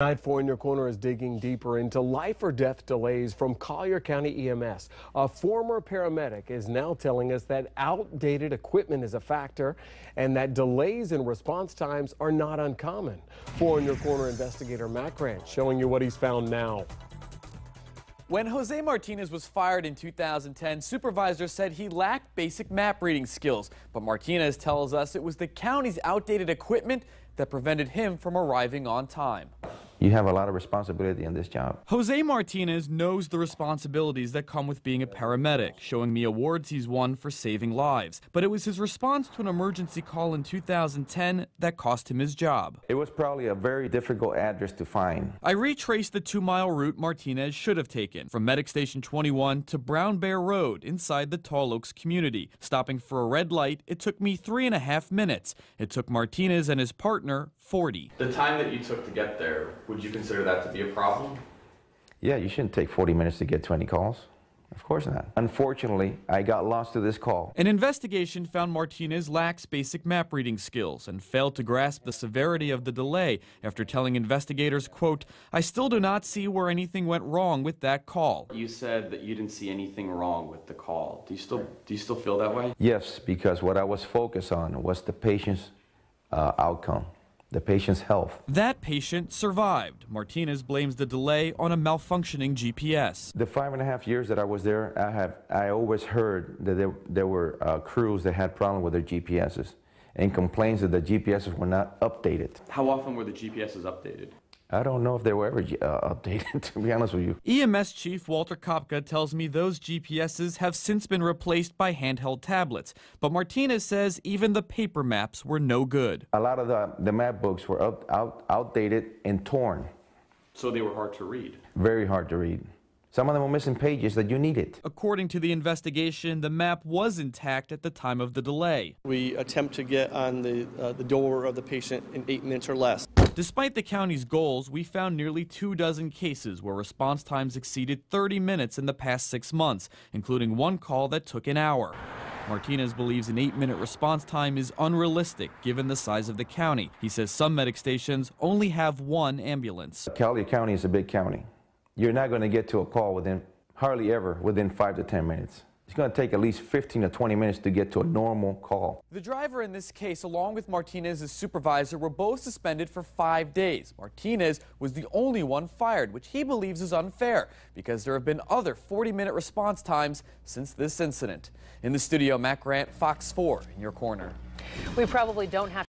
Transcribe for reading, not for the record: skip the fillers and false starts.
Tonight, 4 in Your Corner is digging deeper into life or death delays from Collier County EMS. A former paramedic is now telling us that outdated equipment is a factor and that delays in response times are not uncommon. 4 in Your Corner investigator Matt Grant showing you what he's found now. When Jose Martinez was fired in 2010, supervisors said he lacked basic map reading skills. But Martinez tells us it was the county's outdated equipment that prevented him from arriving on time. You have a lot of responsibility in this job. Jose Martinez knows the responsibilities that come with being a paramedic, showing me awards he's won for saving lives. But it was his response to an emergency call in 2010 that cost him his job. It was probably a very difficult address to find. I retraced the 2-mile route Martinez should have taken, from Medic Station 21 to Brown Bear Road inside the Tall Oaks community. Stopping for a red light, it took me 3.5 minutes. It took Martinez and his partner 40. The time that you took to get there, would you consider that to be a problem? Yeah, you shouldn't take 40 minutes to get 20 calls. Of course not. Unfortunately, I got lost to this call. An investigation found Martinez lacks basic map reading skills and failed to grasp the severity of the delay after telling investigators, quote, "I still do not see where anything went wrong with that call." You said that you didn't see anything wrong with the call. Do you still feel that way? Yes, because what I was focused on was the patient's outcome. The patient's health. That patient survived. Martinez blames the delay on a malfunctioning GPS. The 5.5 years that I was there, I always heard that there were crews that had problems with their GPSs and complaints that the GPSs were not updated. How often were the GPSs updated? I don't know if they were ever updated, to be honest with you. EMS Chief Walter Kopka tells me those GPSs have since been replaced by handheld tablets. But Martinez says even the paper maps were no good. A lot of the map books were outdated and torn. So they were hard to read? Very hard to read. Some of them were missing pages that you needed. According to the investigation, the map was intact at the time of the delay. We attempt to get on the door of the patient in 8 minutes or less. Despite the county's goals, we found nearly 24 cases where response times exceeded 30 minutes in the past 6 months, including one call that took an hour. Martinez believes an 8-minute response time is unrealistic given the size of the county. He says some medic stations only have one ambulance. Collier County is a big county. You're not going to get to a call hardly ever within 5 to 10 minutes. It's going to take at least 15 to 20 minutes to get to a normal call. The driver in this case, along with Martinez's supervisor, were both suspended for 5 days. Martinez was the only one fired, which he believes is unfair because there have been other 40-minute response times since this incident. In the studio, Matt Grant, Fox 4 in your corner. We probably don't have